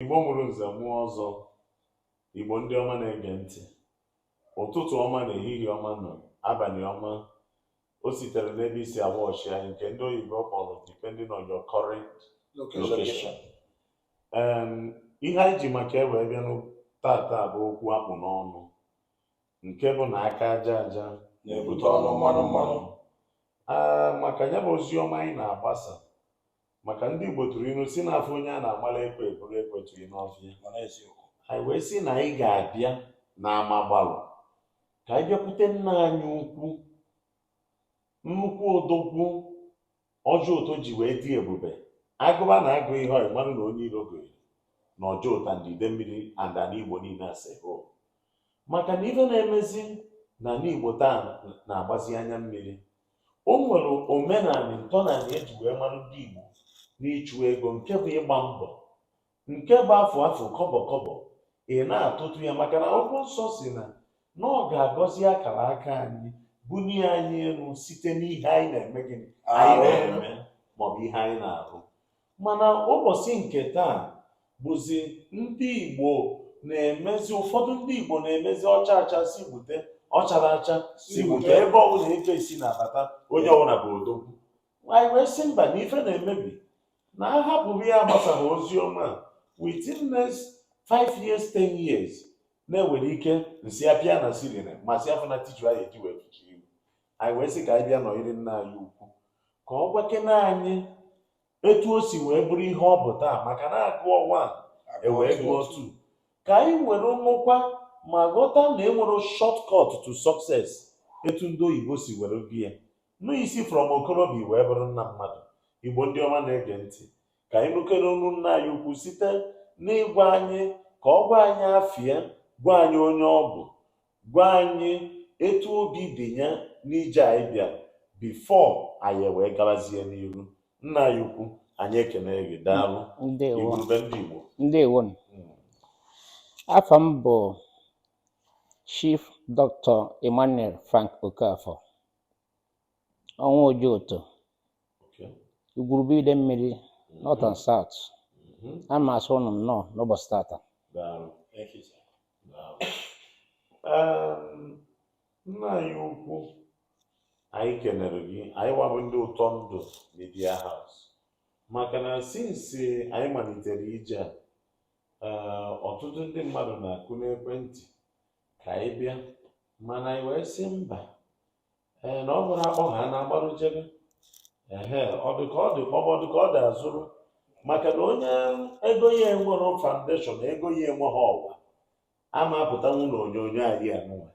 Igbo mụrụ nze mụọ ọzọ, Igbo ndị ọma na-ege ntị, ụtụtụ ọma na ehihie ọma nọ, abalị ọma. O sitere n'ebe isi awọchi anyị nke ndị oyibo kpọrọ depending on your current location. Ihe anyị ji maka wee bịa tata bụ okwu akpụ n'ọnụ nke bụ na aka aja aja na-ebute ọnụ mmanụ mmanụ. Maka ya bụ ozi ọma anyị na-agbasa maka ndị Igbo tụrụ ilu si n'afọ onye a na-agbala ekwe eburu ekwetụghị n'ọfịa. Anyị wee sị na anyị ga-abịa n'ama gbalụ ka anyị bịakwute nna anyị ukwu, nnukwu odogwu ọjọọ ụtọ ji wee dị ebube. Agụba na agụ ihe ọyị mmadụ na onye iro gụrụ na ọjọọ ụta ndị Idemmiri and ala Igbo niile asịhụ. Maka na ife na-emezi na ala Igbo taa na-agbazi anya mmiri. O nwere omenala ntọala eji wee mara ndị Igbo n'ịchụ ego nke bụ ịgba mbọ, nke bụ afọ afọ kọbọ kọbọ ị na-atụtụ ya maka na akwụkwọ nsọ si na ọ ga-agọzi akara aka anyị bunie anyị elu site n'ihe anyị na-eme gịnị anyị na-eme maọbụ ihe anyị na-arụ. Mana ụbọchị nke taa bụzi ndị Igbo na-emezi, ụfọdụ ndị Igbo na-emezi ọcha acha si bute, ọchara acha si bute, ebe ọbụla ego esi na-abata onye ọbụla bụ odogwu. Anyị wee sị mba na ife na-emebi na ahapụghị ya gbasara ozi ọma within next 5 years 10 years na-ewere ike nsị apịa na sirine masị afọ na tiju anyị eji wee tụchi iwu. Anyị wee sị ka anyị bịa nọnyere nna anyị ukwu ka ọ gwakene anyị etu o si wee bụrụ ihe ọ bụ taa, maka na agụọ 1 ewee gụọ 2 ka anyị were mmụkwa ma ghọta na enwere shortcut to success etu ndị oyibo si were gị ya n'isi from okorobịa wee bụrụ nna mmadụ. Igbo ndị ọma na-ege ntị, ka anyị nụkere ọnụ nna anyị ukwu site n'ịgwa anyị ka ọ gwa anyị afịa, gwa anyị onye ọ bụ, gwa anyị etu obi dị ya n'ije anyị bịara bifo anyị wee gabazie n'ihu. Nna anyị ukwu, anyị ekene gị, daalụ. Igwulube ndị Igbo. Ndewo. Afọ m bụ Chief Dr. Emmanuel Frank Ọkafọr, ọnwa Ojoto, Îgwulube Idemmiri, North&South. A masị ụnụ nnọọ n'ụbọchị tata. Nna anyị ukwu, anyị kenere gị. Anyị wabụ ndị ụtọ ndụ Media House maka na sinsi anyị malitere ije a, ọtụtụ ndị mmadụ na-akụ n'ekwentị ka anyị bịa, mana anyị wee sị mba, na ọ bụrụ akpọ ha na-agbarụ jebe ọ dị azụrụ, maka na onye ego ya enwero foundation, ego ya enweghị ọwa ama apụtanwu na onyonyo anyị anụnwa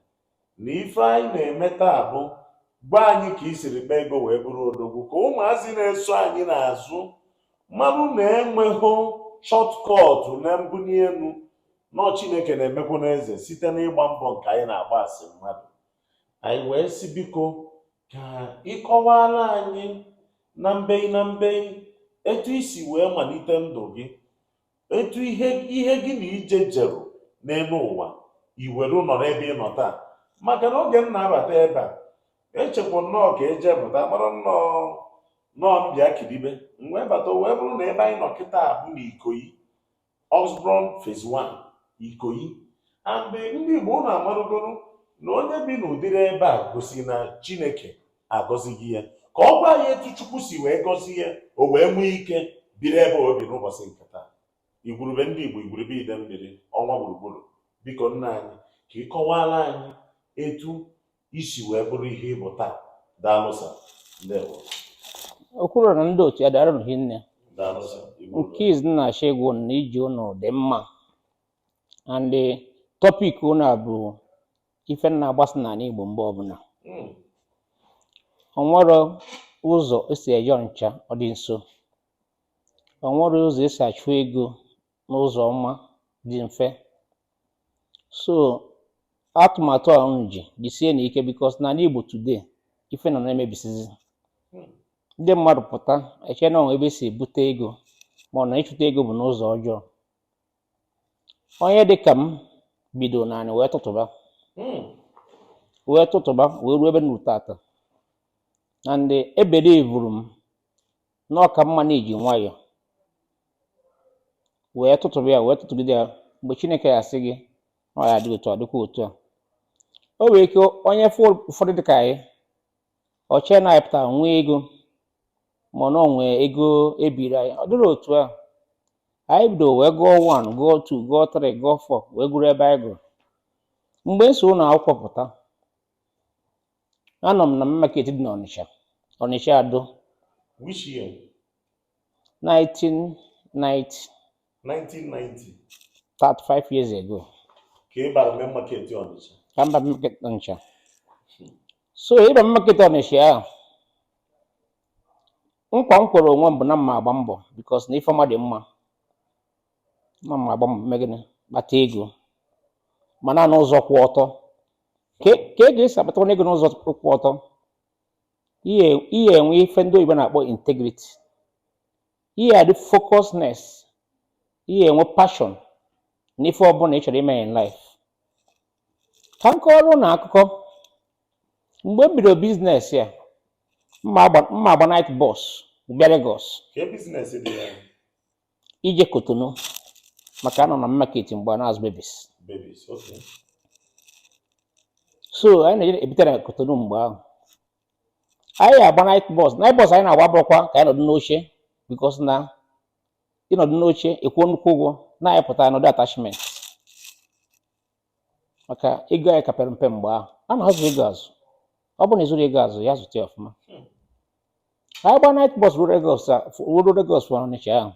na ife anyị na-eme taa bụ gwa anyị ka i siri kpa ego wee bụrụ odogwu, ka ụmụazị na-eso anyị n'azụ mmanụ na-enweghị shọtkọt na mbuli elu nọ Chineke na-emekwu n'eze site n'ịgba mbọ nke anyị na-agba asị mmadụ. Anyị wee sị biko ka ịkọwara anyị na mbei etu isi wee malite ndụ gị, etu ihe gị na ije jeru n'elu ụwa iweru nọ n'ebe ị nọ taa. Maka na oge m na-abata ebe a echekwa nnọọ ka eje pụta mara nnọọ mbịa kiribe wee bata wee bụrụ na ebe anyị nọ kịta bụ na Ikoyi, Osborn Phase 1 Ikoyi. Mgbe ndị Igbo na-amarụgoro na onye bi n'ụdịrị ebe a gosi na Chineke agọzighị ya, ka ọ gwa ya etu Chukwu si wee gọzie ya o wee nwee ike biri ebe o bi n'ụbọchị nke taa. Igwulube ndị Igbo, Îgwulube Idemmiri, ọnwa gburugburu, biko nna anyị ka ị kọwara anyị etu isi wee bụrụ ihe ịbụ taa. Daalụsa. Ndewo. Okwuru na ndị otu ya dara n'uhi nne. Daalụsa. Nke izi na-achọ egwu na iji ụnụ dị mma, and topic ụnụ bụ ife na-agbasa n'ala Igbo mgbe ọbụla. O nwere ụzọ esi eje Ọnịcha ọ dị nso, o nwere ụzọ esi achụ ego n'ụzọ ọma dị mfe. So atụmatụ a unu ji jisie n'ike, because n'ala Igbo today ife nọ na-emebisizi. Ndị mmadụ pụta eche na ebe esi ebute ego ma ọ na ịchụta ego bụ n'ụzọ ọjọọ. Onye dịka m bido naanị wee tụtụba wee ruo ebe nru tata, na ndị ebere evuru m n'ọka mma na iji nwayọ wee tụtụrụ ya wee tụtụgide ya mgbe Chineke ya sị gị ọ ya dị otu a dịkwa otu a. O nwere ike onye ụfọdụ dịka anyị ọchịa na-apụta nwee ego ma ọ nwee ego ebiri anyị, ọ dịrị otu a. Anyị bidoro wee gụọ 1 gụọ 2 gụọ 3 gụọ 4 wee gụrụ ebe anyị gụrụ. Mgbe nso ụlọ akwụkwọ pụta, anọ m na market dị n'Ọnịcha, Ọnịcha Ado. Which year? 1990. 1990. 35 years ago. Ka ị bara main market Ọnịcha. Ka mba market Ọnịcha. So ịba market Ọnịcha ahụ, nkwa m kwere onwe m bụ na mma agba mbọ because na ifeọma dị mma. Mma agba mbọ megịnị kpata ego mana n'ụzọ kwụ ọtọ. Ka ego esi akpata ego n'ụzọ kwụ ọtọ, ihe enwe ife ndị oyibo na-akpọ integrity, ihe adị focusness, ihe enwe passion n'ife ọbụla ị chọrọ ime in life. Ka m kọọrọ na akụkọ mgbe m bidoro biznes ya, mma agba night bus bịa Lagos. Ka biznes dị ya? Ije Kotonu maka anọ na market mgbe a na-azụ babies. Babies, okay. So anyị na-eje ebute na Kotonu mgbe ahụ. Anyị agba night bus anyị na-agba bụrụkwa ka anyị nọdụ n'oche because na ịnọdụ n'oche ekwuo nnukwu ụgwọ na-anyị pụta n'ụdị attachment maka ego anyị kapere mpe mgbe ahụ. A na-azụ ego azụ, ọ bụ na ịzụrụ ego azụ ya zụta ya ọfụma. Anyị gba night bus ruo Lagos Ọnịcha ahụ.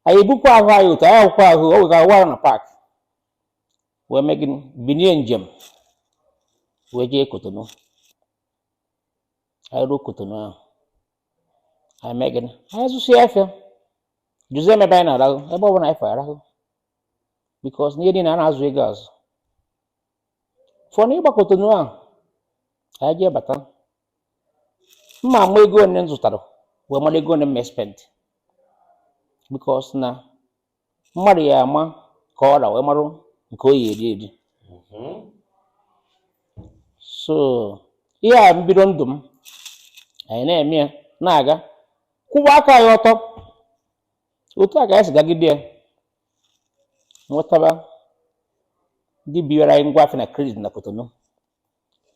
Anyị ebukwa ahụ anyị otu anyị akwụkwọ ahụ o wega wara na park wee mee gịnị binie njem wee jee Kotonu. Anyị ruo Kotonu ahụ anyị mee gịnị anyị zụsie afịa juzie ebe anyị na-arahụ ebe ọ bụla anyị fara arahụ because n'ihe niile a na-azụ ego azụ. Fọ na ịgba Kotonu ahụ anyị jee bata, mma ama ego one m zụtara wee mara ego one m spend because na mmadụ ya ama ka ọra wee marụ nke o yi eri eri. So ihe a mbido ndụ m anyị na-eme ya na-aga kwụwa aka anyị ọtọ otu a ka anyị si gagide ya nwetaba ndị biwara anyị ngwa afịa na credit na Kotonu.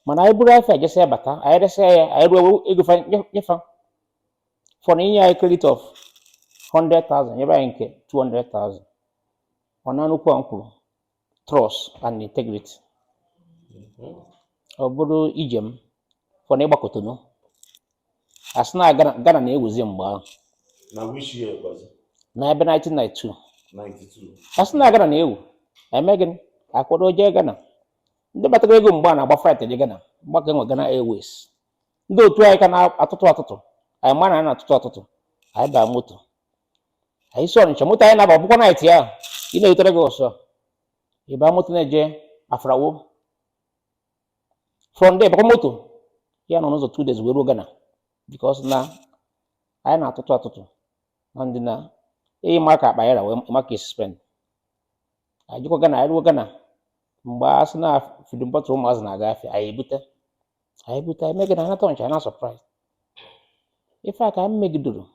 Mana anyị buru afịa jesi ya bata, anyị resịa ya, anyị ruo ego nyefa for na inye anyị credit of 100,000 nyebe anyị nke 200,000. Ọ na nnukwu a m kwuru trust and integrity. Ọ bụrụ ije m for na ịgba Kotonu asị na Ghana na-ewuzi mgbe ahụ. Na which year was it? Na ebe 1992. 92. Asị na Ghana na-ewu eme gịnị akwado jee Ghana. Ndị batara ego mgbe a na-agba flight dị Ghana mgbaka enwe Ghana Airways. Ndị otu anyị ka na-atụtụ anyị ma na na-atụtụ anyị baa moto anyị si Ọnịcha, moto anyị na-aba bụkwa night ya ị na-erutere gị ọsọ ịba moto na-eje Afrawo from there bakwa moto ya nọ n'ụzọ 2 days wee ruo Ghana because na anyị na-atụtụ na ndị na eyi maka akpa ya wee maka esi spend. Anyị jikwa Ghana anyị ruo Ghana mgbe a sị na fidin bọtụl ụmụazị na-aga afịa anyị ebute anyị megide anata Ọnịcha na surprise. Ife a ka anyị megidoro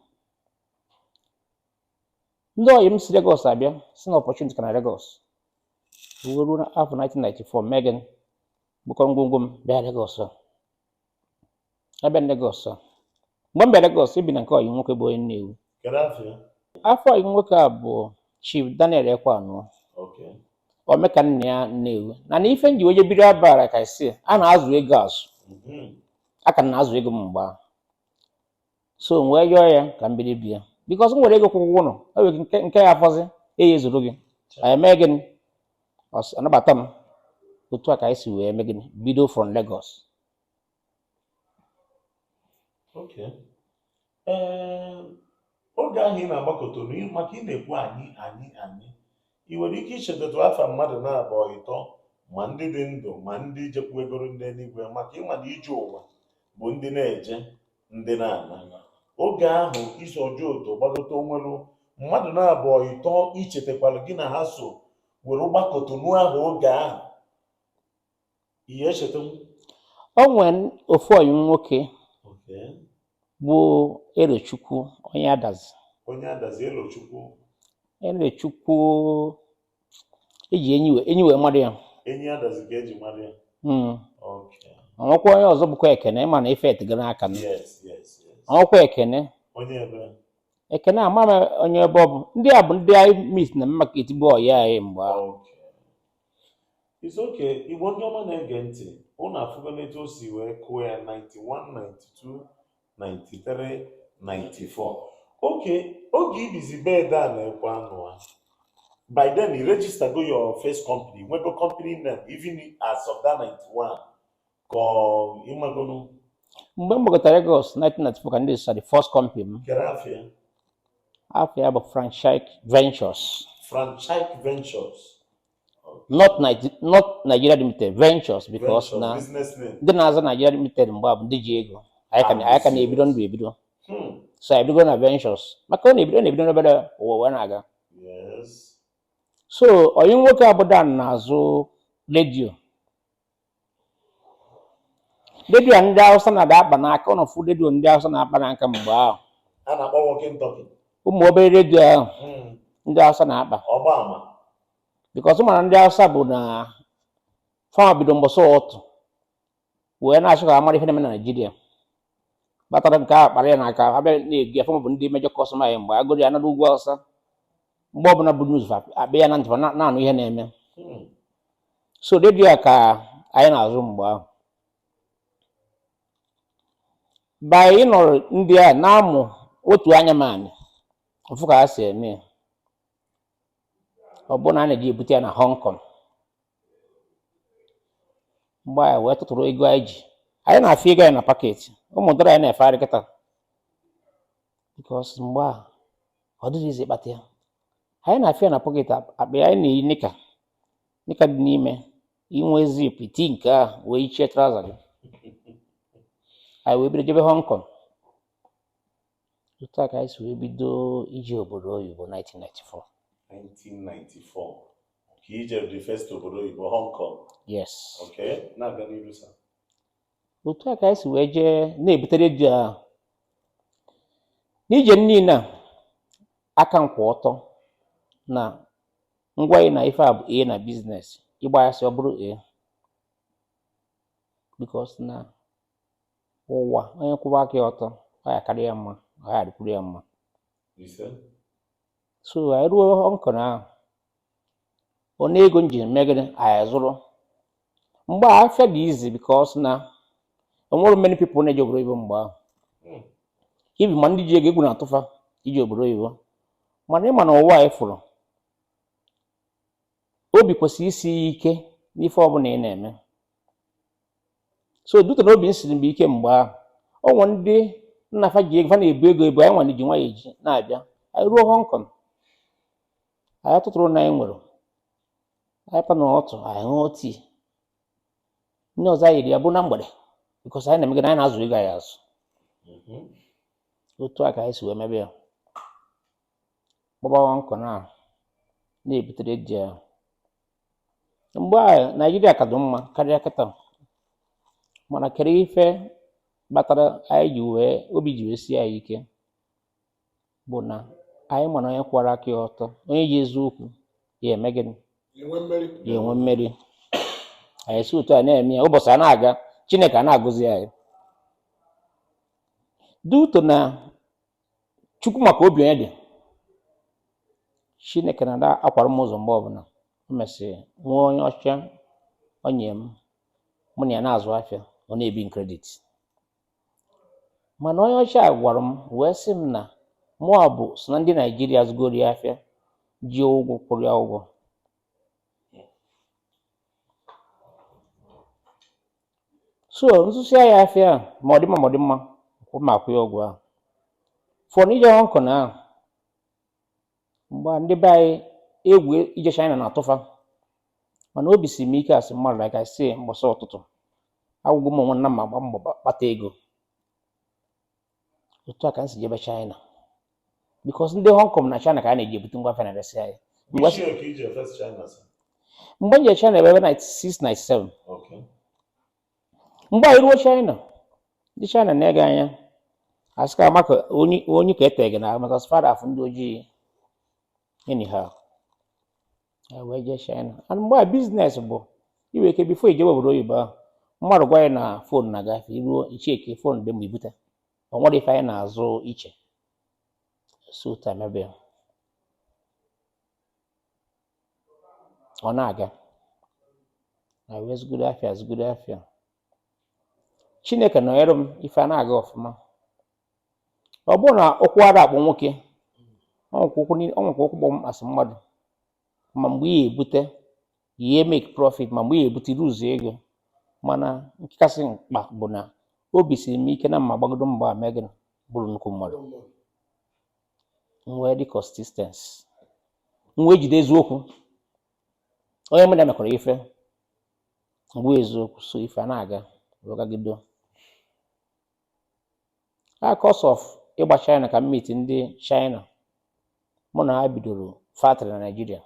ndị oyi m si Lagos abịa si na opportunity ka na Lagos wee ruo afọ 1994 Megan bụkọ ngwongwo m bịa Lagos. Abịa Lagos mgbe m bịa Lagos ibi na nke oyi nwoke bụ onye Nnewi. Afọ oyi nwoke a bụ Chief Daniel Ekwanụ. Omeka nna ya Nnewi na ife nji weje biri abara ka isi a na-azụ ego azụ aka na-azụ ego m mgbe ahụ. So m wee yọọ ya ka m biri bịa because m nwere ego kwụkwọ ụlọ o nwere nke ya afọzi eyi ezuru gị anyị mee gịnị anabata m otu a ka anyị si wee mee gịnị bido from Lagos. Oge ahụ ị na-agba Kotonu maka ị na-ekwu anyị ị nwere ike ichetatụ afa mmadụ na-abụ ịtọ ma ndị dị ndụ ma ndị jekwuegoro ndị eluigwe maka ịma na ije ụwa bụ ndị na-eje ndị na-ana. Oge ahụ iso ọjọọ otu gbagote onwelu mmadụ na-abụ ịtọ ichetakwara gị na ha so were gbaa Kotonu ahụ oge ahụ ihe echeta m. O nwere ofu oyi nwoke bụ Elochukwu onye Adazi. Onye Adazi Elochukwu. na-echukwu eji enyi wee mmadụ ya. Enyi adazi ka eji mmadụ ya. Okay. Ọnwekwa onye ọzọ bụkwa Ekene, ịma na ife etego n'aka m. Yes. Ọnwekwa Ekene. Onye ebe? Ekene ama m onye ebe ọ bụ. Ndị a bụ ndị anyị meet na market bụ ọyị anyị mgbe ahụ. Okay. It's okay. Igbo ndị ọma na-ege ntị, ụnụ afụgo n'etu o si wee kụọ ya 91, 92, 93, 94. Okay, oge ibizi bed a na-ekwe anụ a. By then, you register go your first company. When go company name, even as of that 91, call Imagonu. Mgbe m gbagotara Lagos 1994 ka ndị sa the first company m. Kere afia? Afia bụ Franchise Ventures. Franchise Ventures. Not Nigeria Limited, Ventures, because na business name. Ndị na-aza Nigeria Limited mgbe a bụ ndị ji ego. Anyị ka na-ebido ndụ ebido. So I bido na Ventures. Maka ọ na-ebido n'obere ụwa wee na-aga. Yes. So onye nwoke abụda na-azụ redio. Redio ndị Hausa na-akpa n'aka, ọ nọfu redio ndị Hausa na-akpa n'aka mgbe ahụ. A na-akpọ walking talking. Ụmụ obere redio ahụ ndị Hausa na-akpa. Ọgba ama. Because ụmụ ndị Hausa bụ na fama bido mbọsọ ụtụ wee na-achọ ka amara ihe na-eme na Naịjirịa. Batara nke a kpara ya n'aka, abịa na-egu ya, fama bụ ndị mejọ kọsọma ya mgbe agụrụ ya na ugwu Hausa. Mgbe ọbụla bụ news abịa ya na ntị na-anụ ihe na-eme. So redio a ka anyị na-azụ mgbe ahụ. By ịnọrọ ndị a na-amụ otu anya maanị mfụ ka ha si eme. Ọ bụ na a na-eji ebute ya na Hong Kong. Mgbe anyị wee tụtụrụ ego anyị ji. Anyị na-afị ego anyị na paketi. Ụmụ dọrọ anyị na-efegharị kịta. Because mgbe a ọ dịghị izi ịkpata ya. Anyị na-afị ya na paketi akpa anyị na-eyi nika dị n'ime. Inwe zip iti nke a wee ichie traụza gị. Anyị wee bido jebe Hong Kong. Otu a ka anyị si wee bido ije obodo oyibo 1994. 1994. Ka ije the first obodo oyibo Hong Kong. Yes. Okay. Na-aga n'iru sa. Otu a ka anyị si wee jee na-ebute redio ahụ. N'ije niile a aka nkwụ ọtọ na ngwa anyị na ife a bụ na biznes. Ịgba ya si ọ bụrụ because na ụwa onye kwụba aka ya ọtọ ọ ya karịa ya mma, ọ ya adịkwuru ya mma. So anyị ruo Hong Kong ahụ, ọ na-ego njem megide anyị zụrụ. Mgbe a afịa dị izi because na onwere many people na-eje obodo oyibo mgbe ahụ. Ibi ma ndị ji ego egwu na-atụfa iji obodo oyibo. Mana ịma na ụwa anyị fụrụ, obi kwesịrị isi ike n'ife ọbụla ị na-eme. So dute na obi nsiri mgbe ike mgbe ahụ. Ọnwa ndị nnafa ji ego, fa na-ebu ego anyị nwane ji nwa ya eji na-abịa. Anyị ruo Hong Kong, anyị tụtụrụ na anyị nwere. Anyị pa n'ọtụ, anyị ṅụọ tii. Ndị ọzọ anyị iri ya bụ na mgbede because anyị na-emegide anyị na-azụ ego anyị azụ. Otu a ka anyị si wee mebe ya. Gbaba Hong Kong ahụ na-ebutere ji ya. Mgbe ahụ Naịjirịa ka dị mma karịa kịta. Mana kere ife batara anyị ji wee obi ji wee sie anyị ike bụ na anyị mana onye kwara aka ya ọtọ, onye ji eziokwu ya eme gịnị? Ya enwe mmeri. Anyị si otu a na-eme ya, ụbọchị a na-aga, Chineke a na-agọzi anyị. Dị ụtọ na Chukwu maka obi onye dị, Chineke na-ada akwara m ụzọ mgbe ọbụla. O mesịrị nwee onye ọcha onye mụ na ya na-azụ afịa, ọ na-ebi credit. Mana onye ọcha gwara m wee sị m na mụ bụ so na ndị Naịjirịa zụgoro ya afịa ji ụgwọ kwụrụ ya ụgwọ. So nzụsịa ya afịa ma ọ dị mma kwụ ma akwụ ya ụgwọ ahụ. Fọ n'ije Hong Kong ahụ, mgbe ndị be anyị egwu ije China na-atụfa. Mana obi si m ike asị mmadụ like I say mbọsị ụtụtụ agwụgwọ m onwe na ma gba mbọ kpata ego. Otu a ka m si jebe China because ndị Hong Kong na China ka a na-eji ebute ngwa afịa na-eresi anyị. Mgbe m jere China ebe 96-97. Mgbe anyị ruo China, ndị China na-ege anya asị ka maka onye ka etegị na maka sfada afụ ndị ojii. anyhow wee jee China. And mgbe business bụ iwe ike before ijebe obodo oyibo ahụ mmadụ gwa anyị na fon na-agafe iruo icheke fon dị ma ibute ọ nwere ife anyị na-azụ iche so tamebe ọ na-aga na wee zụgodo afịa Chineke nọnyere m ife a na-aga ọfụma. Ọ bụrụ na ụkwụ ara akpọ nwoke ọnwekwa ụkwụ gbọ mkpasị mmadụ ma mgbe ị ebute ihe make profit ma mgbe ị ebute iruzu ego, mana nke kasị mkpa bụ na obi siri m ike na mma gbagodo mgba megị bụrụ nnukwu mmadụ nwee dị consistency nwee jide eziokwu onye mmadụ mekọrọ ife mgbe eziokwu so ife a na-aga wagagido. Cause of ịgba China ka m meet ndị China mụ na ha bidoro factory na Nigeria.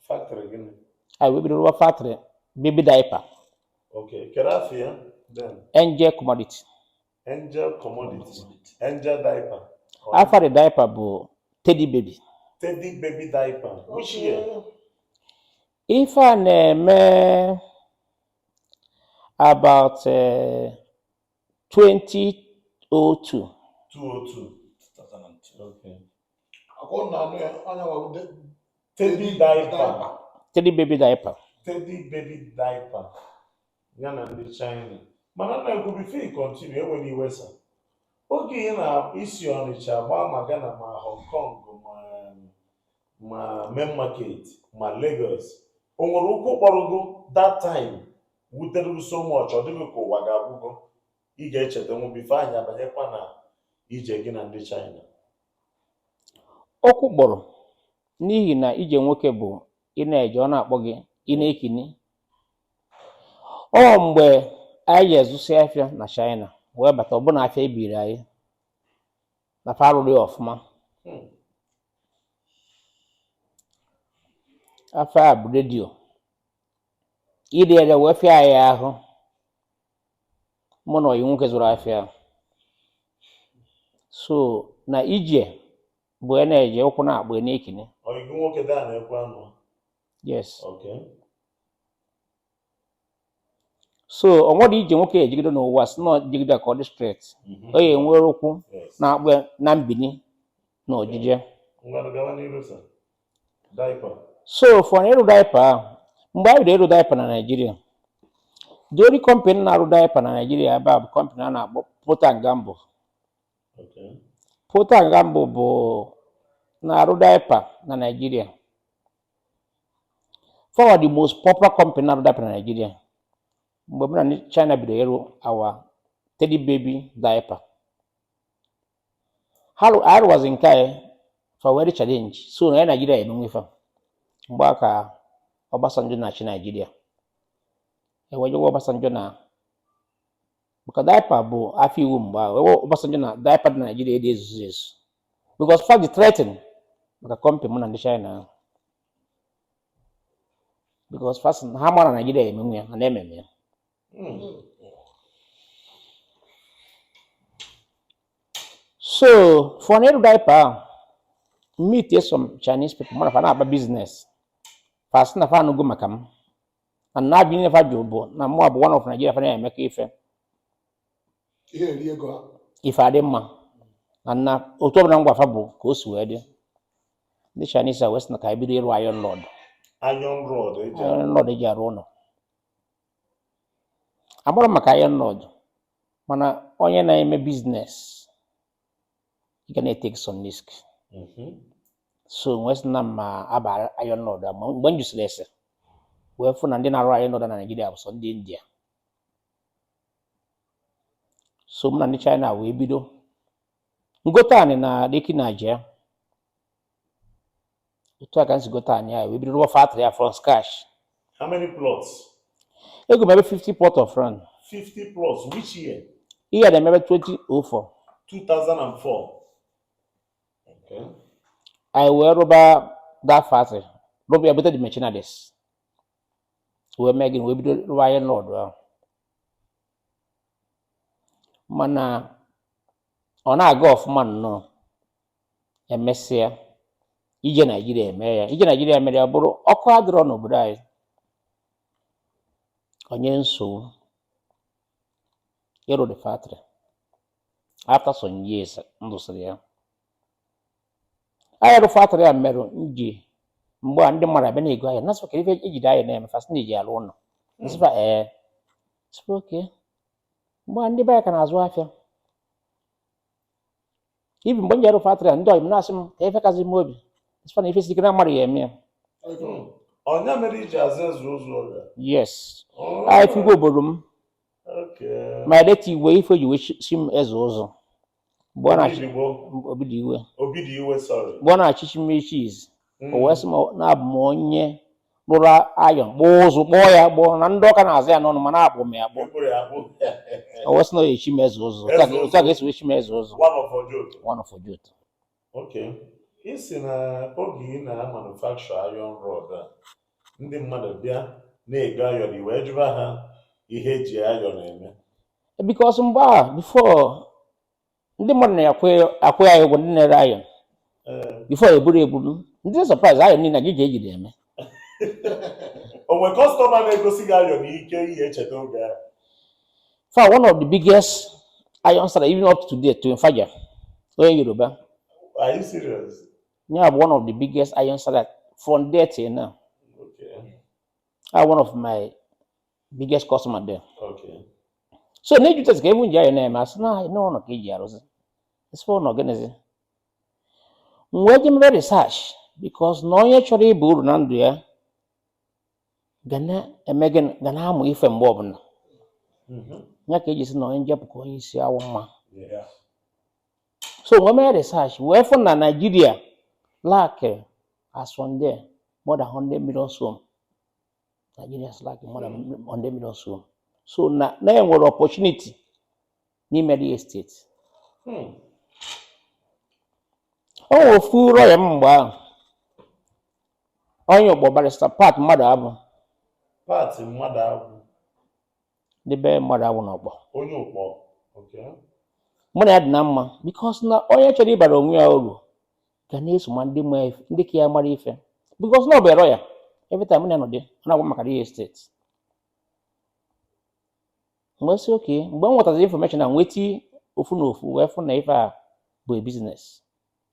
Factory gịnị? We bidoro factory baby diaper. Okay, kedu afọ ya then? Angel commodity. Angel commodity. Angel diaper. After the diaper bụ Teddy baby. Teddy baby diaper. Which year? Ife a na-eme about 2002. 202. Okay. Teddy diaper. Teddy baby diaper. Teddy baby diaper. Yana ndị China. Mana na-ekwu before you continue enwere iwe sa. Oge ị na-isi Ọnịcha gbaa ma Ghana ma Hong Kong ma main market ma Lagos. O nwere ụkwụ kpọrọgo that time wutere so much ọ dịghị ka ụwa ga-abụgo ị ga-echeta nwu bifo anyị abanyekwa na ije gị na ndị China. Okwu kpọrọ n'ihi na ije nwoke bụ ị na-eje ọ na-akpọ gị ị na-ekini. Ọ mgbe anyị ezụsi afịa na China wee bata ọbụna afịa ebiri anyị na farụrụ ọfụma. Afịa a bụ redio iri ere wee fịa anyị ahụ mụ na ọyị nwoke zụrụ afịa so na ije bụ ị na-eje ụkwụ na-akpọ na-ekini. Ọyị nwoke daa na-ekwe anụ. Yes. Okay. So ọ nwere ije nwoke ejigide n'ụwa si na jigide ka ọ dị straight ọ ya enwere ụkwụ na-akpọ na mbini na ojije. So for ịrụ diaper ahụ mgbe anyị bidoro ịrụ diaper na Nigeria, the only company na-arụ diaper na Nigeria ebe a bụ company a na-akpọ Procter & Gamble. Procter & Gamble bụ na-arụ diaper na Nigeria. For the most popular company na-arụ diaper na Nigeria. Mgbe mụ na China bidoro ịrụ our Teddy baby diaper, I was in Kai for very challenge. So na Nigeria emenwe fa mgbe aka Obasanjo na-achị Nigeria ewejewe Obasanjo na maka diaper bụ afọ iwu mgbe ahụ Obasanjo na diaper dị na Nigeria dị ezuzu ezu because fact the threaten maka company mụ na ndị China because first ha mara na Nigeria emenwe ya na ememe ya. So for an diaper meet some Chinese people mana fa na-aba business fast na fa no go makam and na bi ne fa jobo na mo abo one of Nigeria fa na emeka ife ife ade mma and na otu na ngwa fa bụ ka o si wee dị the Chinese west na ka bido ịrụ iron rod eji arụ ụlọ. Agbara maka iron rod mana onye na-eme business you can take some risk. So west na ma aba iron rod mgbe m jụsịrị ese wee fụ na ndị na-arụ iron rod na Nigeria bụ sọ ndị India. So m na ndị China wee bido ngote anyị na Lekki na Ajia. Otu aka nsi gote anyị wee bido rụọ factory from scratch. How many plots? Ego maybe 50 plot of land. 50 plots. Which year? Year they maybe 2004. 2004. Okay. I will rubber that factory. Rubber about the machineries. We making we do iron rod. Mana on a golf man no. emesịa ije Naijiria eme ya ije Naijiria mere ya bụrụ ọkụ adịrọ n'obodo anyị onye nsogbu ịrụ the factory after some years ndụsịrị ya anyị rụ factory a merụ nji mgbe ndị mmadụ abịa na-ego ahịa nasịkwa ka ife ejide ahịa na-eme fasị na-eji alụ ụlọ nsịkwa sịkwa oke mgbe ndị be anyị ka na-azụ afịa ibi mgbe m ji arụ factory a ndị ọyị m na-asị m ka ife kazi m obi sịkwa na ife si ike na mmadụ ya eme ya Ọnya mere iji aza ezu ụzọ ọrịa. yes anyị figo obodo m ma deta igwe ife ji wee si m eze ụzọ mgbe ọ na-achị Obidiwe, sorry. mgbe ọ na-achịchi m chiz o wee sị m na-abụ m onye rụrụ ayọn kpụọ ụzụ kpọọ ya gbọọ na ndị ọka na-aza ya n'ọnụ ma na-akpụ m ya gbọọ o wee sị na ọ ga-echi m eze ụzọ otu a ga-esi wee chi m eze ụzọ one of Ojoto. Okay. Isi na oge ị na-manufacture iron rod a ndị mmadụ bịa na-ego ayọn iwee jụba ha ihe eji ayọn eme. Because mgbe a before ndị mmadụ na-akwụ ya ụgwọ ndị na-ere ayọn before eburu ndị surprise ayọn niile gị ga-ejide eme O nwere kọstọma na-egosi gị ayọn ike ihe echeta oge a. For one of the biggest iron seller even up to date to Mfaja onye Yoruba. Are you serious? Yeah, one of the biggest iron seller from there till now. Okay. One of my biggest customer there. Okay. So na ejute ka even ji ayọn na-eme asị na n'ụlọ ka eji arụzi isi ụlọ gịnịzi wee ji mere research because na onye chọrọ ịba uru na ndụ ya ga na-amụ ife mgbe ọbụla ya ka eji si na onye njepụ ka onye isi awụ mma. So wee mere research wee fụ na Nigeria lack as from there more than 100 million home. Nigeria is like more than 100 million home. So na enwere opportunity n'ime the estate. O nwere ofu ụlọ ya mgbe ahụ onye ọgbọ barista Pat mmadụ abụ ndị be mmadụ abụ n'ọgbọ onye ụkpọ. Okay. mụ na ya dị na mma because na onye chọrọ ịbara onwe ya uru ga na-eso ma ndị ka ya mara ife because na ọ bụrụ ya every time na nọdị na-agwa maka real estate. Mgbe si oke mgbe m nwetara information na nweta ofu na ofu wee fụ na ife a bụ business.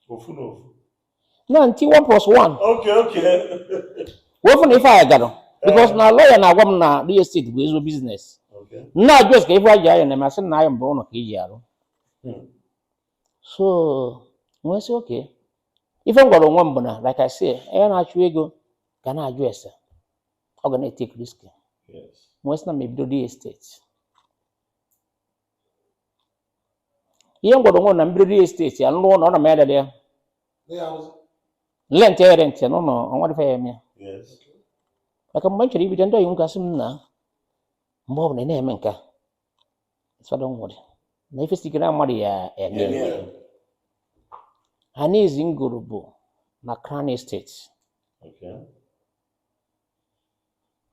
Ofu na ofu. Na nti 1+1. Okay. Wee fụ na ife a gara because na lawyer na-agwa m na real estate bụ ezigbo business. Okay. Na ajụ ka ife a ji ayọ na masị na ayọ mbụ ụlọ ka eji arụ. So wee sị oke ife m gwara onwe m bụ na like I say onye na-achụ ego ga na-ajụ ese ọ ga na-etake risk. Wee sị na m ebido real estate. Ihe m gwara onwe m na mbido real estate ya nlụọ na ọ na m edede ya lent ya rent ya n'ụlọ ọnwa dịfa ya eme maka mgbe m chọrọ ibido ndị oyi m gasị m na mgbe ọ bụla ị na-eme nke a ịsọdọ nwere na ife sikere na mmadụ ya eme. Ha na-ezi Îgwulube na Crown Estate. Okay.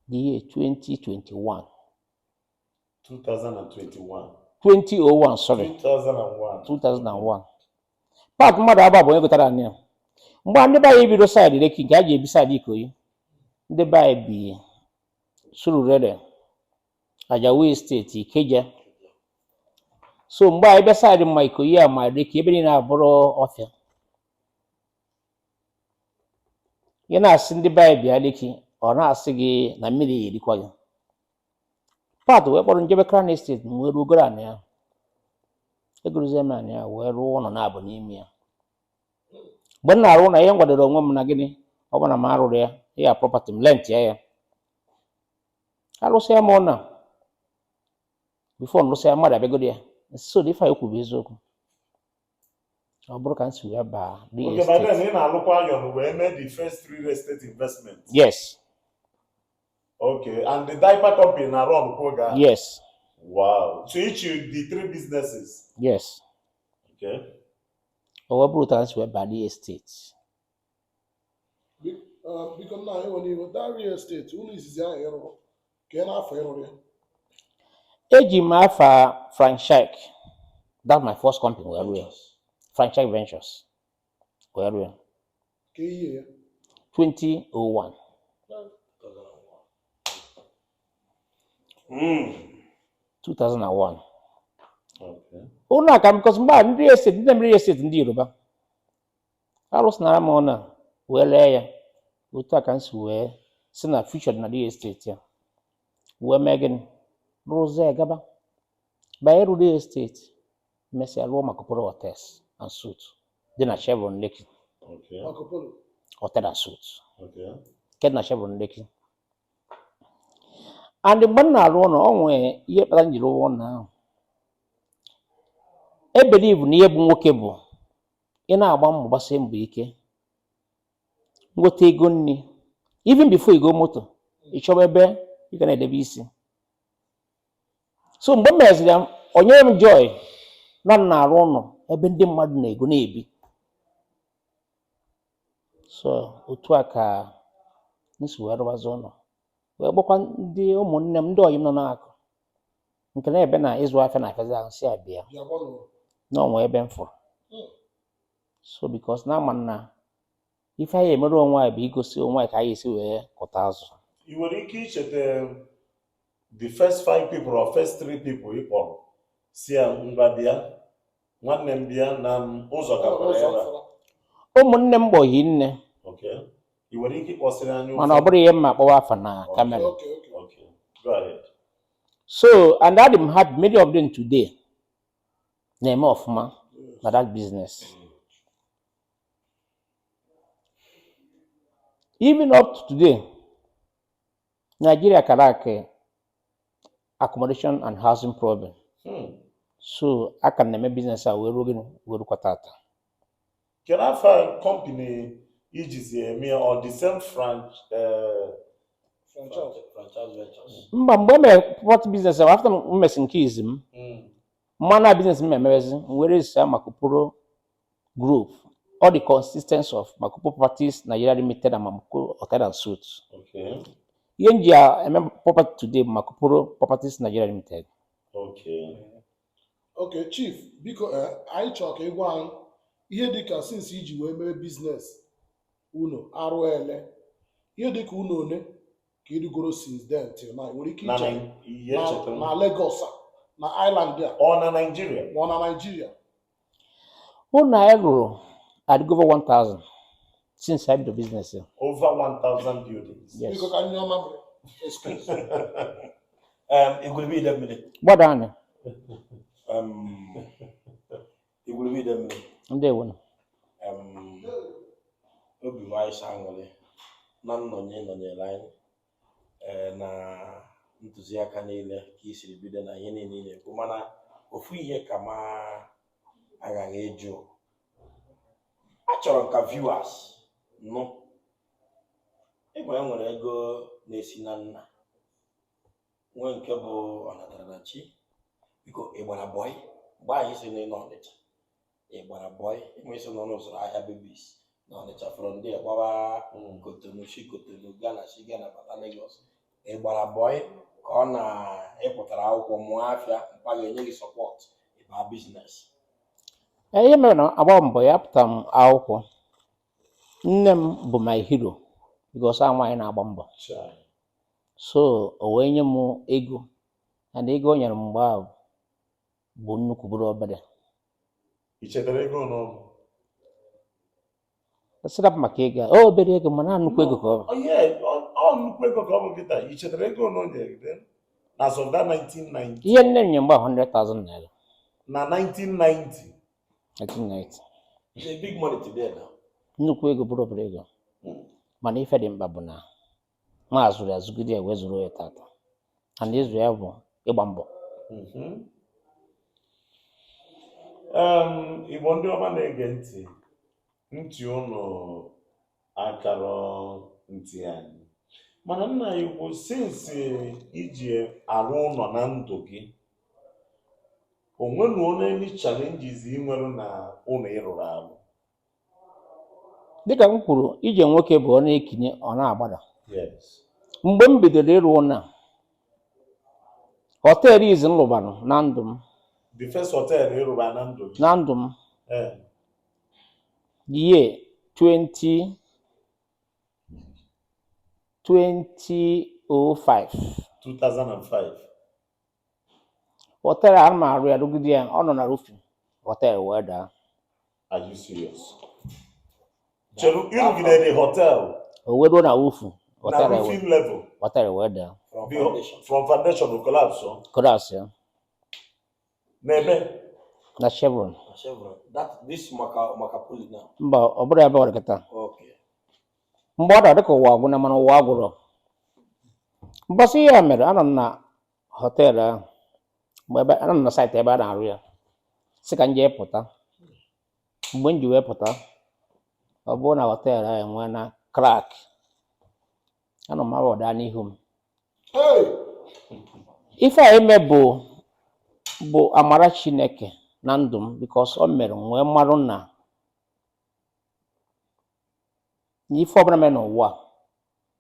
The year 2021. 2021. 2001, sorry. 2001. Pat mmadụ abụọ bụ onye gotara anya. Mgbe ndị be anyị bido saịdị Lekki nke a ji ebi saịdị Ikoyi. Ndị be anyị bi Surulere, Ajawa Estate, Ikeja. So mgbe anyị bịa saịdị ma Ikoyi a ma Lekki ebe niile abụrụ ọfịa. Ị na-asị ndị be anyị bịa Lekki ọ na-asị gị na mmiri ya erikwa gị. Pat wee kpọrọ njebe Crown Estate m wee rugoro anị ya. Eguruzie m anị ya wee rụọ ụlọ na-abụ n'ime ya. Mgbe m na-arụ na ihe m gwadoro onwe m na gịnị ọ bụ na m arụrụ ya property m lent ya arụsịa m ụlọ before m rụsịa mmadụ abịagoro ya so ife anyị kwuru eziokwu ọ bụrụ ka m si wee baa real estate. Okay, but then ị na-alụkwa ayọn wee mee the first real estate investment. Yes. Okay, and the diaper company na run Koga. Yes. Wow. So each the 3 businesses. Yes. Okay. Ọ bụrụ ka m si wee baa real estate. Because now when you that real estate, who is there? Can I for you? Eji m afa franchise. That's my first company. Franchise Ventures. wee rụọ Ka ihe ya. 2001. 2001. Okay. Ụlọ aka m because mgbe a ndị estate ndị mere estate ndị Yoruba arụsịnara m ụlọ wee lee ya otu a ka m si wee si na future dị na real estate ya wee mee gịnị rụzie gaba banye rụ real estate mesịa rụọ Marcopolo hotels and suites dị na Chevron Lekki Okay. Marcopolo. hotel and suites Okay. nke dị na Chevron Lekki. And mgbe m na-arụ ụlọ ọ nwee ihe kpatara m jiri rụọ ụlọ ahụ ebelieve na ihe bụ nwoke bụ ị na-agba mbọ gbasie mbọ ike nweta ego nri even before ego moto ị chọba ebe ị ga na-edebe isi. So mgbe m meziri ya o nyere m joy na m na-arụ ụlọ ebe ndị mmadụ na-ego na-ebi. So otu a ka m si wee rụbazi ụlọ wee gbakwa ndị ụmụnne m ndị ọyị m nọ n'akụ nke na ebe na ịzụ afịa na afịazi ahụ si abịa Bịa gbanụ. n'ọnwa ebe m fụrụ. So because na ama na ife anyị emere onwe anyị bụ igosi onwe anyị ka anyị esi wee kụta azụ. I nwere ike icheta the first 5 people or first 3 people ị kpọrọ si ya ngwa bịa nwanne m bịa na ụzọ gafere ebe a. Ụmụnne m gbọghị nne Okay. I nwere ike ịkpọsịrị anyị mana ọ bụrụ ihe mma akpọwa afa na kamera. Okay. Okay. Go ahead. So and adị m happy many of them today na-eme ọfụma na that business. Even up to today Nigeria kara aka accommodation and housing problem. So aka m na-eme business a wee ruo gịnị wee rukwa tata. Kedu afa company ijizi eme or the same Franchise. Mba mgbe m mere property business ahụ after m mesi nke izi m mana business m emebezi m were esi Marcopolo group all the consistency of Marcopolo Properties Nigeria Limited and Marcopolo Hotel and Suites. Okay. Ihe nji eme property today bụ Marcopolo Properties Nigeria Limited. Okay. Okay, Chief, biko anyị chọrọ ka ị gwa anyị ihe dịka since iji wee mere biznes unu arụ ele ihe dịka unu one ka ịrịgoro since then till now nwere ike iche na Lagos na island a Or na Nigeria? ma ọ na Nigeria. Ụlọ anyị rụrụ adịgo over 1,000 since I bido business ya. Over 1,000 buildings. Yes. Biko ka anyị ọma mere excuse. Îgwulube Îdemmi. Gbada anyị Îgwulube Îdemmi. ndewo nụ. Obi m anyị aṅụrị na nọnyere anyị na ntụziaka niile ka i siri bido na ihe niile na-ekwu mana ofu ihe ka ma aghaghị ịjụ achọrọ ka viewers nụ nwere ego na-esi na nna nwee nke bụ ọnatarachi biko ịgbara bọị mgbe anyị si n'ịnọ Ọnịcha ịgbara bọị enwesi nọ n'ụzọ ahịa babies na Ọnịcha fọrọ ndị gbaba Kotonu Kotonu Ghana Ghana bata Lagos ịgbara bọị ka ọ na-ịpụtara akwụkwọ mụọ afịa mpa ga-enye gị sọpọt ịba biznes. Ihe mere na agba mbọ ya pụta m akwụkwọ nne m bụ my hero because a nwaanyị na-agba mbọ. So o wee nye m ego and ego o nyere m mgbe ahụ bụ nnukwu bụrụ obere. I chetara ego n'ọnụ? Sịrị maka ego a obere ego mana nnukwu ego ka ọ bụ. Ọ nnukwu ego ka ọ bụ kịta. I chetara ego n'onye na so that 1990? Ihe nne m nye mgbe 100,000 naira. Na 1990? 1990. It's a big money today now. Nnukwu ego bụrụ obere ego mana ife dị mkpa bụ na nwa azụrụ ya zụgide ya wee zụrụ ya tata and ịzụ ya bụ ịgba mbọ. Igbo ndị ọma na-ege ntị unu akara ntị anyị mana nna anyị bụ since iji arụ ụlọ na ndụ gị onwenu onye challenges ị nwere na ụlọ ịrụrụ arụ? Dịka m kwuru ije nwoke bụ ọ na-ekinye ọ na-agbada. Yes. Mgbe m bidoro ịrụ ụlọ họteelụ izi m lụbara na ndụ m. The first hotel ịrụba na ndụ gị? Na ndụ m. The year 2005. 2005. Hotel a ma arụ ya rugide ya ọ nọ na roofing hotel wee daa. Are you serious? Chelu, ịrụgide the hotel O wee ruo na roof na hotel roofing level wee daa. from foundation to collapse. Collapse ya N'ebe na Chevron. This Marcopolo now. Mba ọ bụrụ ebe ọ dị kịta. Okay. Mgbe ọ dịka ụwa agwụ na mana ụwa agwụrụ. Mbọsị ya mere anọ m na hotel ahụ mgbe anọ m na site ebe a na-arụ ya sị ka m jee pụta. Mgbe m ji wee pụta ọ bụrụ na hotel ahụ enwee na crack. Anọ m awọda n'ihu m. Ife a eme bụ amara Chineke na ndụ m because o mere nwee mmarụ na ife ọbụla mere n'ụwa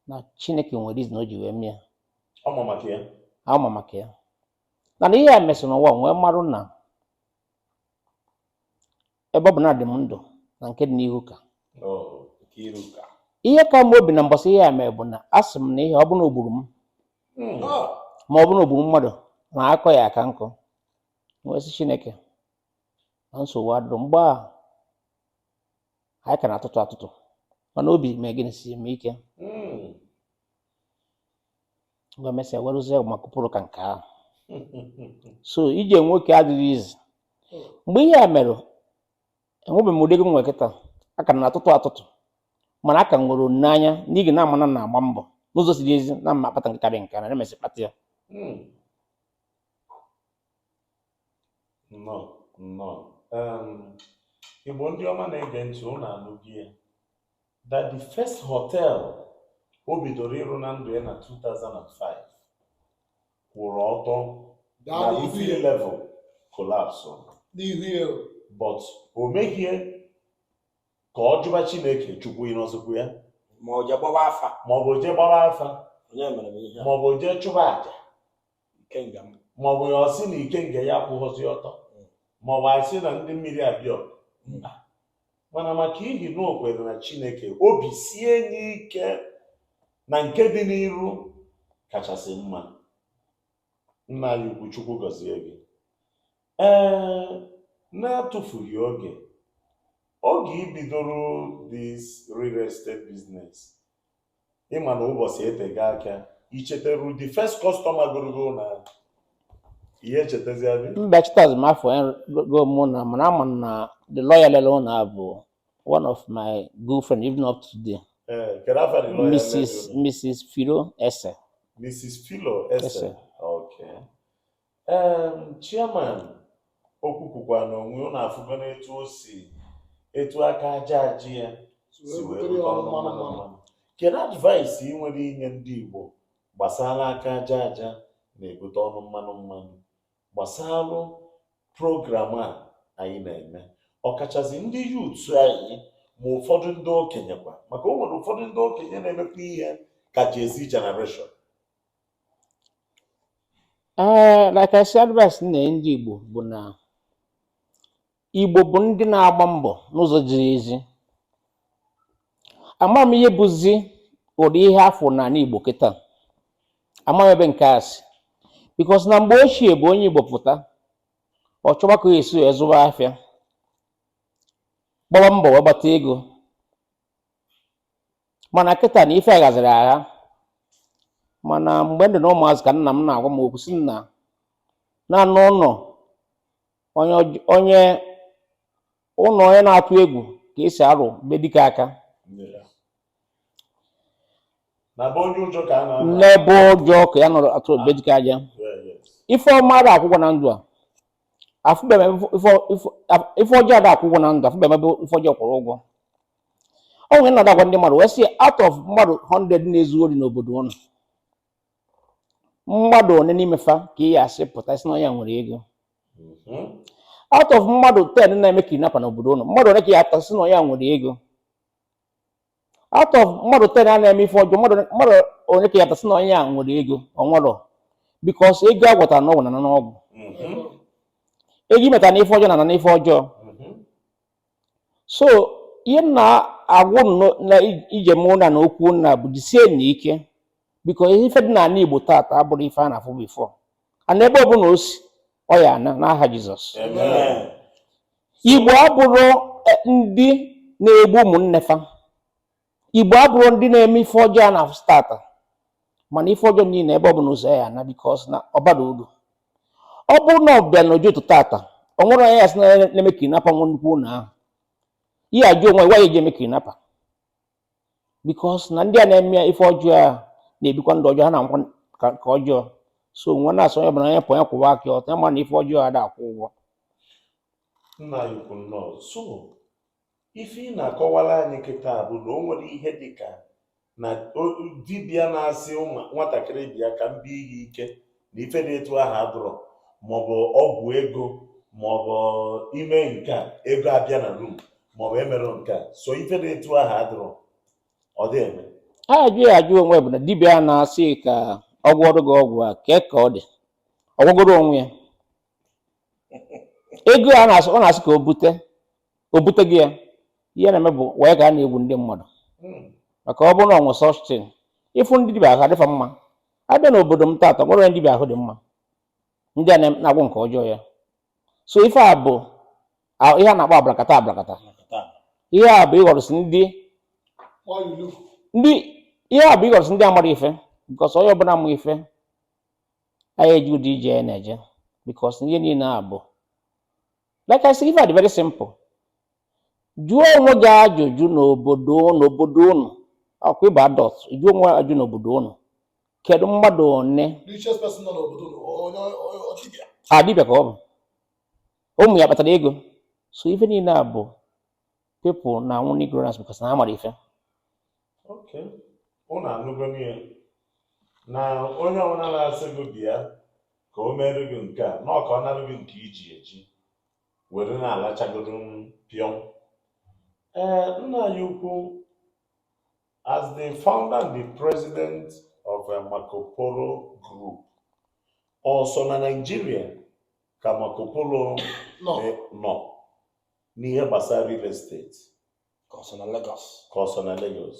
na Chineke nwere izi na o ji wee mee. ọma maka ya. Ama maka ya. Na ihe a mesịrị n'ụwa nwee mmarụ na ebe ọ bụ na dị m ndụ na nke dị n'ihu ka. Ihe ka m obi na mbọsị ihe a mere bụ na asị m na ihe ọ bụ na ogburu m ma ọ bụ na ogburu mmadụ na akọ ya aka nkụ. Wee sị Chineke na nsogbu adụrụ mgbe a anyị ka na-atụtụ mana obi mee gịnị si eme ike. Mgbe mesịa werụzie Marcopolo ka nke ahụ. So ije nwoke adịghị izi. Mgbe ihe a mere enwebeghị m ụdị ego nwe kịta aka na-atụtụ mana aka nwere n'anya n'ihi na amana na-agba mbọ n'ụzọ siri ezi na mma akpata nke karịa nke na emesị kpata ya. Igbo ndị ọma na-ege ntị unu anụghị ya that the first hotel o bidoro ịrụ na ndụ ya na 2005 kwụrụ ọtọ na roofing level collapse but o meghie ka ọ jụba Chineke chukwu ịnọzikwu ya Ma ọ jee gbawa afa. ma ọ bụ jee gbara afa Onye mere m ihe a. ma ọ bụ jee chụba aja Ikenga m. ma ọ bụ ya ọ sị na ikenga ya kwụghọzi ọtọ ma ọ bụ asị na ndị mmiri abịa mana maka ihi na o kwere na Chineke obi sie enyi ike na nke dị n'iru kachasị mma. Nna anyị ukwu Chukwu gọzie gị. Na-atụfughị oge ibidoro this real estate business ịma na ụbọchị etega aka icheteru the first customer gorogo na ihe echetezi abi. Mba chitazi m afọ go mụ na mana ama na the lawyer lele ụna bụ one of my good friend even up to today. Kedu afa the lawyer? Mrs. Philo Ese. Mrs. Philo Ese. Okay. Chairman okwukwukwa na onwe unu afụgo n'etu o si etu aka aja ya si wee rute ọnụ mmanụ. Kedu advice ị nwere inye ndị Igbo gbasara aka aja na-ebute ọnụ mmanụ gbasara program a anyị na-eme ọkachasị ndị youth anyị ma ụfọdụ ndị okenye kwa maka o nwere ụfọdụ ndị okenye na-emekwa ihe ka Jay-Z generation. Like I said, advice na ndị Igbo bụ na Igbo bụ ndị na-agba mbọ n'ụzọ ziri ezi. Ama m ihe bụzi ụdị ihe afọ n'ala Igbo kịta. Ama m ebe nke asị because na mgbe ochie bụ onye Igbo pụta ọ chọba ka esi ezụba afịa gbaba mbọ wee gbata ego mana kịta na ife aghaziri agha. Mana mgbe ndị na ụmụazị ka nna m na-agwa m okwu si na ụlọ onye na-atụ egwu ka esi arụ be dike aka n'ebe ụjọ ka ya nọrọ atụ be dike aja. Ife ọma ada akwụkwọ na ndụ a afụbeghị ife ọjọọ ada akwụkwọ na ndụ afụbeghị ebe ife ọjọọ kwụrụ ụgwọ. Ọ nwere na agwa ndị mmadụ wee sị out of mmadụ 100 na-ezu ori n'obodo ụnụ mmadụ one n'ime fa ka ị asị pụta isi na ya nwere ego. Out of mmadụ 10 na-eme kidnapper n'obodo ụnụ mmadụ one ka ya atọ si na ya nwere ego. Out of mmadụ 10 a na-eme ife ọjọọ mmadụ one ka ya atọ si na ya nwere ego ọnwụrọ because ego agwọtara n'ọgwụ na n'ọgwụ ego imetara n'ife ọjọọ na n'ife ọjọọ. So ihe na agwụ na ije mụ na okwu na bụ jisie na ike biko ife dị n'ala Igbo tata abụrụ ife a na-afụ bifọ ana ebe ọbụla o si ọ ya ana n'aha Jizọs. Igbo abụrụ ndị na-egbu ụmụnne fa. Igbo abụrụ ndị na-eme ife ọjọọ a na-afụ tata mana ife ọjọọ niile ebe ọbụla ụzọ ya ana bikos na ọbara uru. Ọ bụrụ na ọ bịa n'oji ụtụ tata ọ nwere onye ya sị na-eme kidnapa nwa nnukwu ụlọ ahụ ihe ajụ onwe ya eji eme kidnapa bikos na ndị a na-eme ife ọjọọ a na-ebikwa ndụ ọjọọ ha na-nkwa ka ọjọọ so nwa na-asọ onye ọbụla onye pụ onye kwụwa aka ọtọ ya ma na ife ọjọọ a da-akwụ ụgwọ. Nna ya ukwu nnọọ so ife ị na-akọwara anyị kịta bụ na o nwere ihe dịka na dibịa na-asị nwatakịrị bịa ka m bie ihe ike na ife dị etu ahụ adụrọ maọbụ ọgwụ ego maọbụ ime nke a ego abịa na rum maọbụ emerụ nke a so ife dị etu ahụ adụrọ ọ dị eme. Ajụ ya ajụ onwe bụ na dibịa na-asị ka ọ gwọrọ gị ọgwụ a kee ka ọ dị ọ gwagoro onwe ya ego a ọ na-asị ka o bute gị ya ihe na-eme bụ wee ka a na-egwu ndị mmadụ maka ọ bụrụ na ọnwụ sọstin ịfụ ndị dibịa ahụ adịfa mma abịa n'obodo m tata nwere onye dibịa ahụ dị mma ndị a na-agwụ nke ọjọọ ya so ife a bụ ihe a na-akpọ abrakata ihe a bụ ịghọrịsị ndị amara ife bikos onye ọbụla ama ife anyị eji ụdị ije ya na-eje bikos ihe niile a bụ like I say ife a dị very simple. Jụọ onwe gị ajụjụ n'obodo unu ọkwa ịba adọt jụọ onwe ajụ n'obodo unu kedu mmadụ one adịbịa ka ọ bụ ụmụ ya kpatara ego so ife niile a bụ people na-anwụ n'ignorance because na ha mara ife. Okay. Unu anụgo n'ihe na onye ọbụla na-asị gị bịa ka o mere gị nke a na ọ ka ọ narụ gị nke iji eji were na-alachagodo pịọm. Nna anyị ukwu, as the founder and the president of Marcopolo Group, also na Nigeria ka Marcopolo nọ n'ihe gbasara real estate ka ọ sọ na Lagos.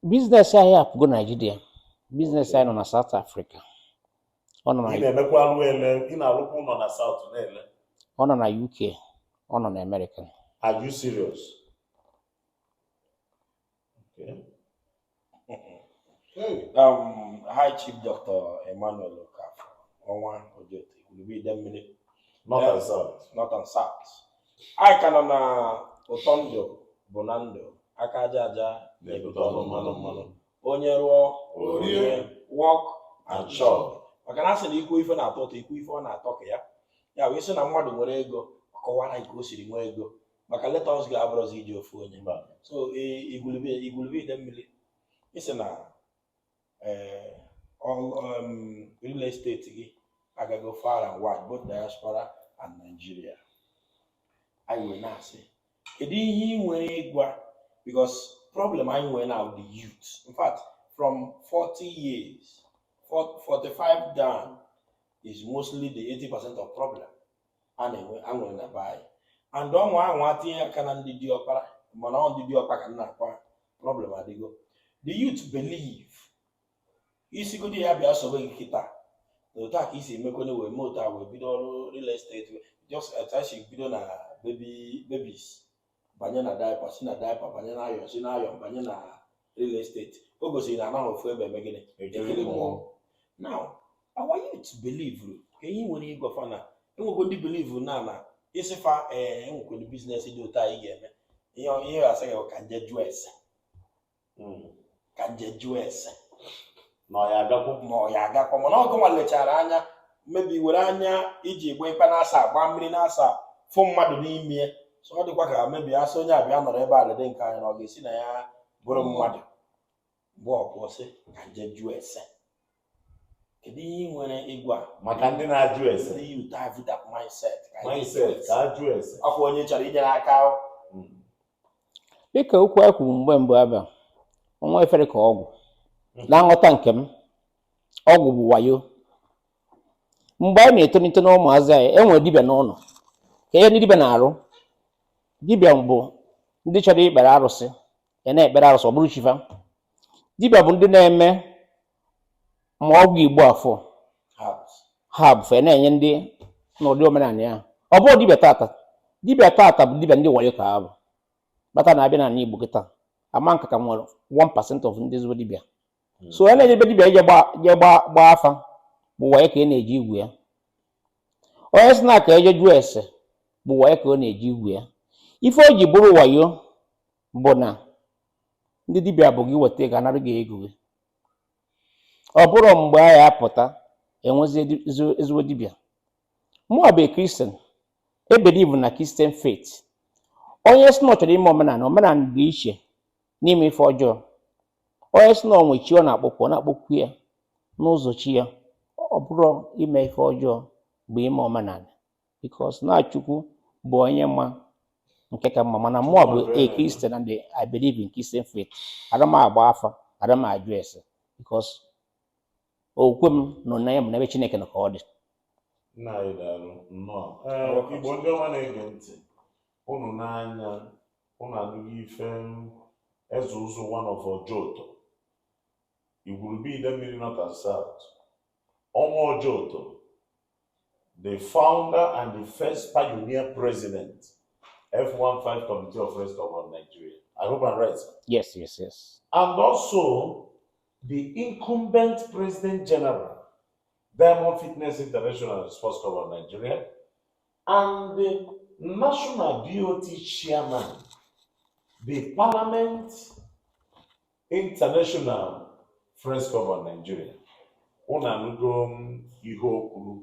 Biznes anyị apụgo Nigeria, biznes anyị nọ na South Africa, ọ nọ na-emekwa alụ ele, ị na-arụkwa ụlọ na South na-ele, ọ nọ na UK, ọ nọ na America. Are you serious? Okay. High Chief Dr. Emmanuel Ọkafọr, ọnwa Ojoto, Îgwulube Idemmi, North and South. Anyị ka nọ na ụtọndụ-bụ-na-ndụ, aka aja aja na-ebute ọnụ mmanụ. Onye rụọ orie, work and shop. Maka na asị na ikwu ife na-atọ ụtọ, ikwu ife ọ na-atọ ka ya. Ya wee sị na mmadụ nwere ego, ọkọwara ka o siri nwee ego. Maka let us ga-abụrụzi iji ofu onye. So Îgwulube Idemmi, isi na real estate gị agago far and wide, both diaspora and Nigeria. Anyị wee na-asị kedu ihe ị nwere ịgwa because problem anyị nwere now the youth. In fact, from 40 years, 45 down is mostly the 80% of problem a nwere na be anyị. And ọnwa ahụ atinye aka na ndị dị ọkpara mana ọ ndị dị ọkpa ka na-akwa problem adịgo. The youth believe isigodi ya bịa sobe gị kịta na otu a ka isi emekwana wee mee otu a wee bido ọrụ real estate just attach bido na babies banye na diaper, si na diaper banye na ayọn, si na ayọn banye na real estate. O gosiri na anaghị ofu ebe eme gịnị ekele mmụọ. Now our youth believe ka ihe nwere ịgwafa na enwego ndị believe na ịsịfa enwekwere biznes dị otu anyị ga-eme ihe ga-asa gị ka nje jụọ ese na ọ ya agakwa mana ọgụ nwa lechara anya mebi were anya iji gbe ikpe na-asa agba mmiri na-asa fụ mmadụ n'ime so ọ dịkwa ka mebi asị onye abịa nọrọ ebe a lede nke anya na ọ ga-esi na ya bụrụ mmadụ bụ ọkwụsị ka nje jụọ ese. Kedu ihe nwere ịgwa maka ndị na-ajụ ese? Ndị youth have that mindset ka ajụ ese ọkwa onye chọrọ inyere aka. Dịka okwu ekwu mgbe abịa ọnwa efere ka ọgwụ na nghọta nke m ọgwụ bụ wayo. Mgbe anyị na-etonite n'ụmụazị anyị enwere dibịa n'ụlọ ka ihe ndị dibịa na-arụ dibịa bụ ndị chọrọ ikpere arụsị na-ekpere arụsị ọ bụrụ chifa. Dibịa bụ ndị na-eme ma ọgwụ Igbo afọ ha bụ fe na-enye ndị n'ụdị omenala ya. Ọ bụrụ dibịa tata bụ dibịa ndị wayo ka ha bụ bata na-abịa n'ala Igbo kịta ama nka ka nwere 1% of ndị ezigbo dibịa. So onye na-ejebe dibịa ije gbaa afa bụ wayo ka ị na-eji igwu ya. Onye si na ka eje jụọ ese bụ wayo ka ọ na-eji igwu ya. Ife o ji bụrụ wayo bụ na ndị dibịa bụ gị weta ego anara gị ego gị. Ọ bụrụ mgbe anyị apụta enwezi ezigbo dibịa. Mụa bụ Christian, ebelieve na Christian faith. Onye si na ọ chọrọ ime omenala dị iche n'ime ife ọjọọ. Onye si na onwe chi ọ na-akpọkwu ya n'ụzọ chi ya, ọ bụrụ ime ife ọjọọ bụ ime omenala, because na Chukwu bụ onye ma nke ka mma. Mana mụa bụ a Christian and I believe in Christian faith. Ada m agba afa, ada m ajụ ese, because okwukwe m nọ na ya bụ n'ebe Chineke nọ ka ọ dị. Nna anyị daalụ nnọọ. Igbo ndị ọma na-ege ntị, unu n'anya, unu anụghị ife eze ụzọ one of Ọjọọ Îgwulube Idemmi North&South, ọnwa Ọjọọ, the founder and the first pioneer president, F15 Committee of Rest of Nigeria. I hope I'm right. Yes. And also the incumbent President General, Diamond Fitness International Sports Club of Nigeria, and the National BOT Chairman, the Parliament International Friends Club of Nigeria. Unanugo ihe okwu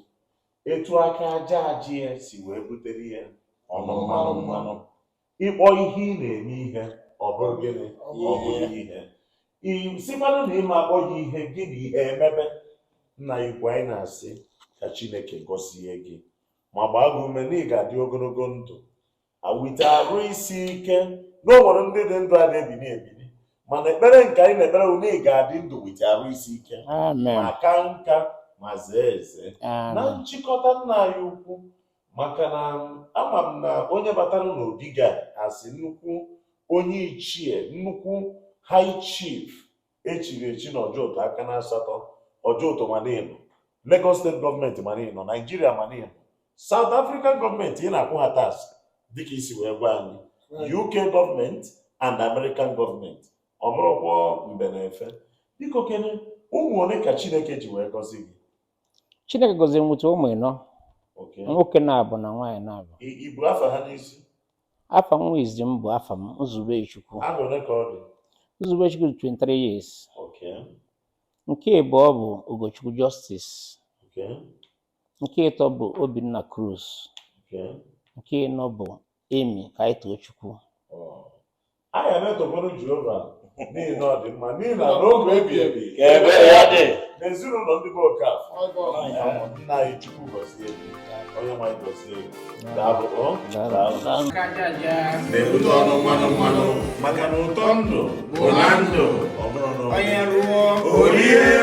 etu aka aja si wee butere ya ọnụ mmanụ. Ịkpọ ihe ị na-eme ihe ọ bụrụ gịnị ọ bụrụ ihe. Sikwanụ na ịma akpọ ya ihe gị na ihe emebe. Nna Igbo anyị na-asị ka Chineke gọzie gị ma gbaa gị ume na ị ga-adị ogologo ndụ, awite arụ isi ike. Na o nwere ndị dị ndụ a na-ebili ebili, mana ekpere nke anyị na-ekpere na ị ga-adị ndụ wite arụ isi ike ma ka nka ma zee eze. Na nchịkọta nna anyị ukwu, maka na ama m na onye batara n'obi ga-asị nnukwu onye ichie, nnukwu high chief echiri echi na Ọjọọ aka na asatọ, Ọjọọ manino, Lagos State gọọmenti manino, Nigeria manino, South African gọọmenti ị na-akwụ ha tax dịka isi wee gwa anyị, UK gọọmenti and American gọọmenti. Ọ bụrụkwa mbe na efe. Biko kene ụmụ ole ka Chineke ji wee gọzie gị? Chineke gọzie nwute ụmụ ịnọ, nwoke na-abụ na nwaanyị na-abụ. Ị bụ afa ha n'isi? Afa m izi m bụ afa m Nzubechukwu. Aha ole ka ọ dị? Nzubechukwu 23 years. Nke abụọ bụ Ugochukwu Justice. Nke ịtọ bụ Obinna Cruz. Nke ịnọ bụ Emi Kaitochukwu. Anyị na-etokọrọ Jehova n'ihi na ọ dị mma, n'ihi na n'oge ebi ebi ka ebere ya dị n'ezinụlọ ndị bụ Ọkafọr. Nna anyị Chukwu gọzie gị, onye nwe anyị gọzie gị. Daalụ. Na-ebute ọnụ mmanụ maka na ụtọ ndụ bụ na ndụ. Ọ bụrụ na onye rụọ ORİEE